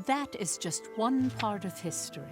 That is just one part of history.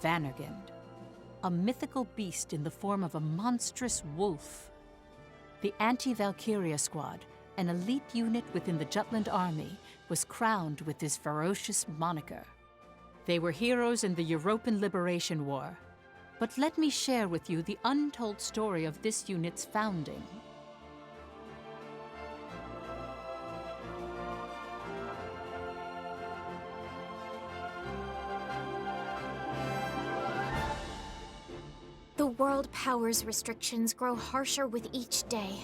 Vanargand, a mythical beast in the form of a monstrous wolf. The anti-Valkyria squad, an elite unit within the Jutland army, was crowned with this ferocious moniker. They were heroes in the European Liberation War. But let me share with you the untold story of this unit's founding. The world power's restrictions grow harsher with each day.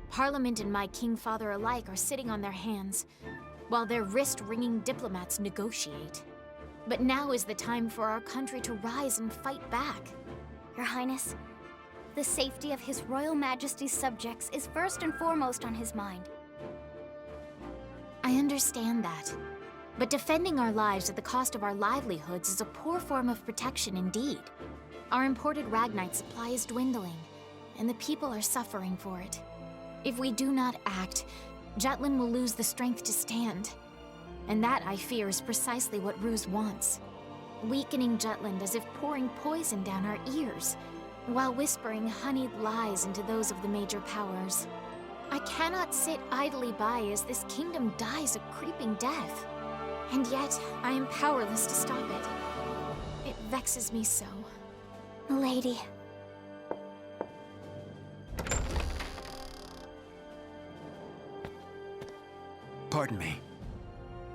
Parliament and my King Father alike are sitting on their hands, while their wrist-wringing diplomats negotiate. But now is the time for our country to rise and fight back. Your Highness, the safety of His Royal Majesty's subjects is first and foremost on his mind. I understand that. But defending our lives at the cost of our livelihoods is a poor form of protection indeed. Our imported Ragnite supply is dwindling, and the people are suffering for it. If we do not act, Jutland will lose the strength to stand. And that, I fear, is precisely what Ruse wants. Weakening Jutland as if pouring poison down our ears, while whispering honeyed lies into those of the major powers. I cannot sit idly by as this kingdom dies a creeping death. And yet, I am powerless to stop it. It vexes me so. Lady. Pardon me.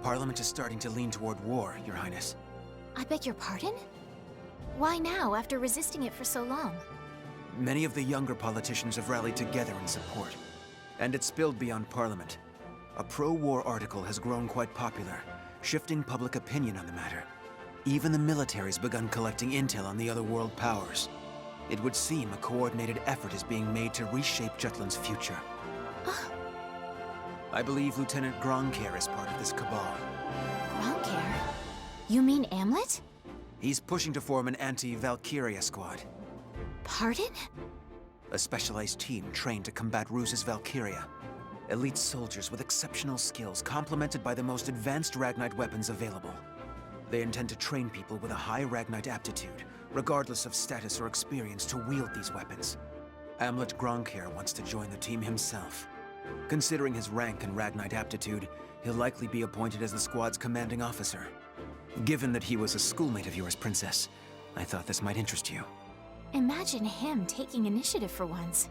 Parliament is starting to lean toward war, Your Highness. I beg your pardon? Why now, after resisting it for so long? Many of the younger politicians have rallied together in support, and it's spilled beyond Parliament. A pro-war article has grown quite popular, shifting public opinion on the matter. Even the military's begun collecting intel on the other world powers. It would seem a coordinated effort is being made to reshape Jutland's future. I believe Lieutenant Grongcare is part of this cabal. Grongcare? You mean Amlet? He's pushing to form an anti-Valkyria squad. Pardon? A specialized team trained to combat Ruse's Valkyria. Elite soldiers with exceptional skills, complemented by the most advanced Ragnite weapons available. They intend to train people with a high Ragnite aptitude, regardless of status or experience, to wield these weapons. Amlet Grongcare wants to join the team himself. Considering his rank and Ragnite aptitude, he'll likely be appointed as the squad's commanding officer. Given that he was a schoolmate of yours, Princess, I thought this might interest you. Imagine him taking initiative for once.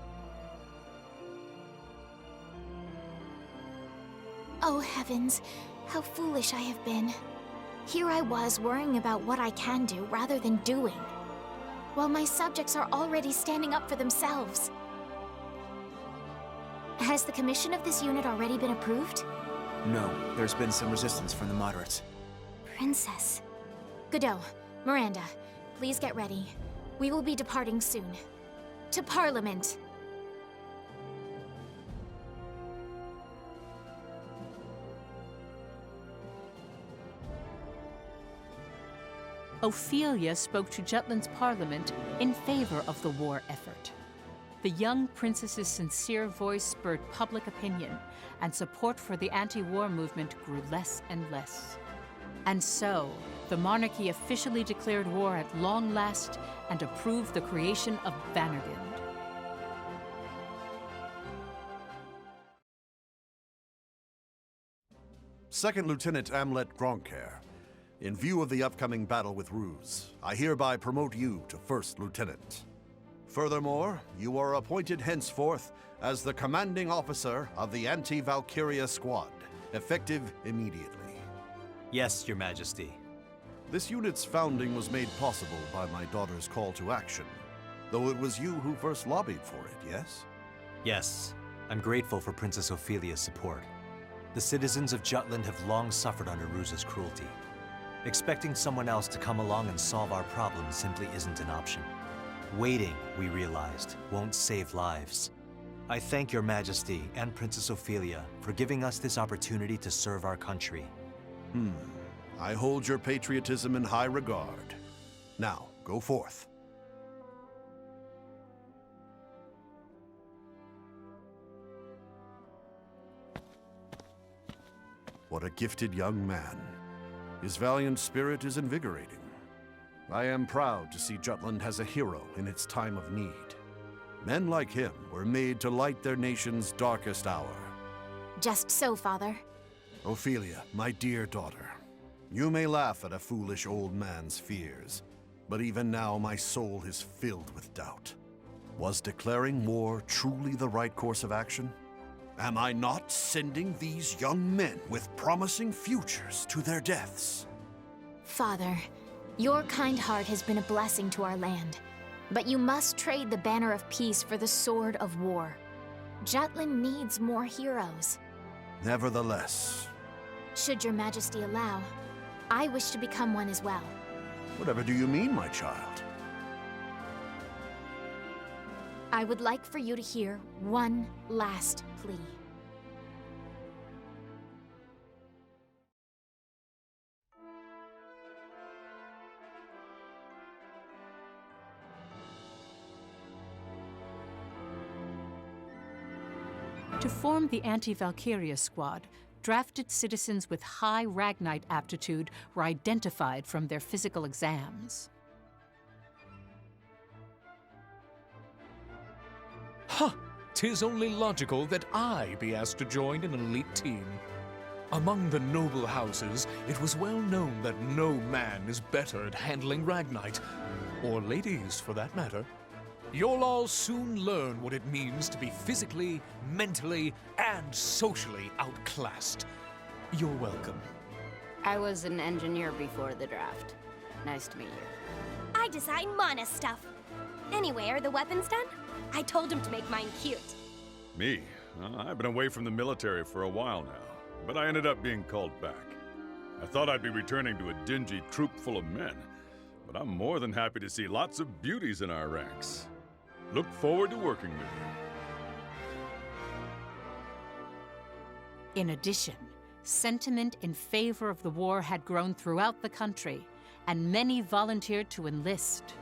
Oh heavens, how foolish I have been. Here I was worrying about what I can do rather than doing, while my subjects are already standing up for themselves. Has the commission of this unit already been approved? No, there's been some resistance from the moderates. Princess. Godot, Miranda, please get ready. We will be departing soon. To Parliament! Ophelia spoke to Jutland's parliament in favor of the war effort. The young princess's sincere voice spurred public opinion, and support for the anti-war movement grew less and less. And so, the monarchy officially declared war at long last and approved the creation of Vanargand. Second Lieutenant Amlet Grongcare, in view of the upcoming battle with Ruse, I hereby promote you to First Lieutenant. Furthermore, you are appointed henceforth as the commanding officer of the Anti-Valkyria Squad, effective immediately. Yes, Your Majesty. This unit's founding was made possible by my daughter's call to action, though it was you who first lobbied for it, yes? Yes. I'm grateful for Princess Ophelia's support. The citizens of Jutland have long suffered under Ruse's cruelty. Expecting someone else to come along and solve our problems simply isn't an option. Waiting, we realized, won't save lives. I thank Your Majesty and Princess Ophelia for giving us this opportunity to serve our country. I hold your patriotism in high regard. Now, go forth. What a gifted young man. His valiant spirit is invigorating. I am proud to see Jutland has a hero in its time of need. Men like him were made to light their nation's darkest hour. Just so, Father. Ophelia, my dear daughter, you may laugh at a foolish old man's fears, but even now my soul is filled with doubt. Was declaring war truly the right course of action? Am I not sending these young men with promising futures to their deaths? Father, your kind heart has been a blessing to our land. But you must trade the banner of peace for the sword of war. Jutland needs more heroes. Nevertheless. Should Your Majesty allow, I wish to become one as well. Whatever do you mean, my child? I would like for you to hear one last plea. To form the Anti-Valkyria squad, drafted citizens with high Ragnite aptitude were identified from their physical exams. Ha! 'Tis only logical that I be asked to join an elite team. Among the noble houses, it was well known that no man is better at handling Ragnite, or ladies for that matter. You'll all soon learn what it means to be physically, mentally, and socially outclassed. You're welcome. I was an engineer before the draft. Nice to meet you. I design mana stuff. Anyway, are the weapons done? I told him to make mine cute. Me? I've been away from the military for a while now, but I ended up being called back. I thought I'd be returning to a dingy troop full of men, but I'm more than happy to see lots of beauties in our ranks. Look forward to working with you. In addition, sentiment in favor of the war had grown throughout the country, and many volunteered to enlist.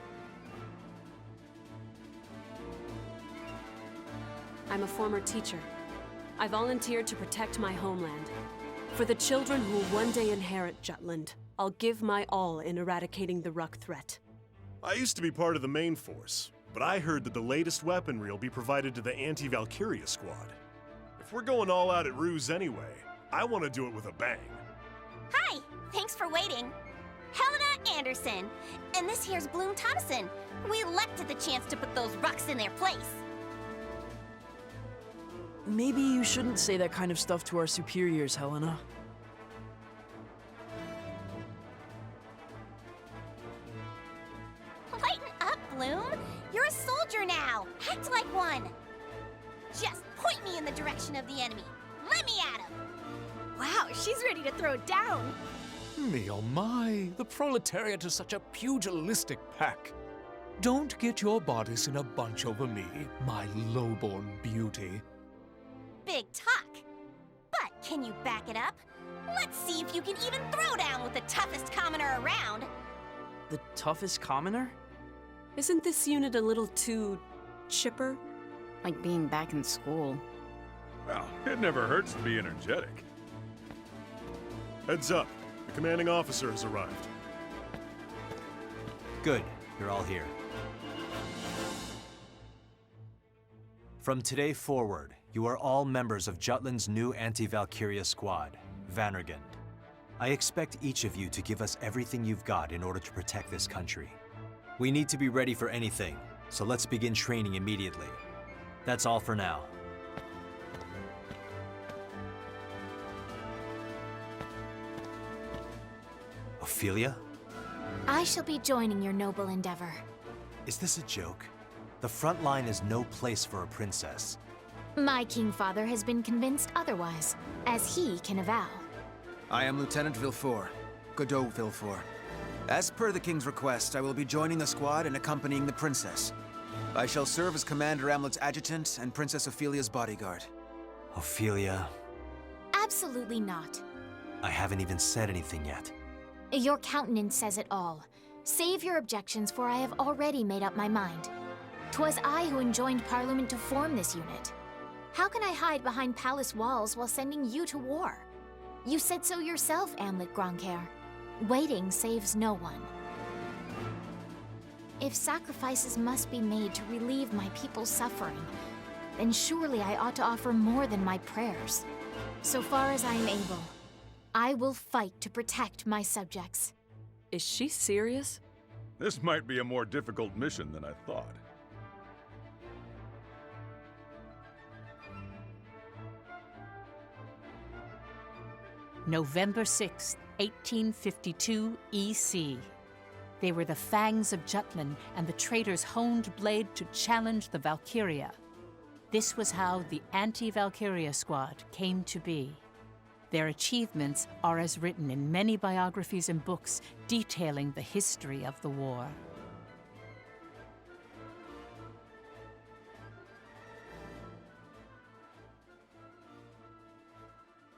I'm a former teacher. I volunteered to protect my homeland. For the children who will one day inherit Jutland, I'll give my all in eradicating the Ruck threat. I used to be part of the main force, but I heard that the latest weaponry will be provided to the Anti-Valkyria squad. If we're going all out at Ruse anyway, I want to do it with a bang. Hi, thanks for waiting. Helena Anderson, and this here's Bloom Thompson. We elected the chance to put those Rucks in their place. Maybe you shouldn't say that kind of stuff to our superiors, Helena. Lighten up, Bloom. You're a soldier now. Act like one. Just point me in the direction of the enemy. Let me at him. Wow, she's ready to throw down. Me oh my, the proletariat is such a pugilistic pack. Don't get your bodice in a bunch over me, my lowborn beauty. Big talk. But can you back it up? Let's see if you can even throw down with the toughest commoner around. The toughest commoner? Isn't this unit a little too chipper? Like being back in school. Well, it never hurts to be energetic. Heads up, the commanding officer has arrived. Good, you're all here. From today forward, you are all members of Jutland's new Anti-Valkyria squad, Vanargand. I expect each of you to give us everything you've got in order to protect this country. We need to be ready for anything, so let's begin training immediately. That's all for now. Ophelia? I shall be joining your noble endeavor. Is this a joke? The front line is no place for a princess. My King Father has been convinced otherwise, as he can avow. I am Lieutenant Villefort, Godot Villefort. As per the King's request, I will be joining the squad and accompanying the Princess. I shall serve as Commander Amlet's adjutant and Princess Ophelia's bodyguard. Ophelia, Absolutely not. I haven't even said anything yet. Your countenance says it all. Save your objections, for I have already made up my mind. 'Twas I who enjoined Parliament to form this unit. How can I hide behind palace walls while sending you to war? You said so yourself, Amlet Gronkair. Waiting saves no one. If sacrifices must be made to relieve my people's suffering, then surely I ought to offer more than my prayers. So far as I am able, I will fight to protect my subjects. Is she serious? This might be a more difficult mission than I thought. November 6th, 1852 EC. They were the fangs of Jutland and the traitors' honed blade to challenge the Valkyria. This was how the anti-Valkyria squad came to be. Their achievements are as written in many biographies and books detailing the history of the war.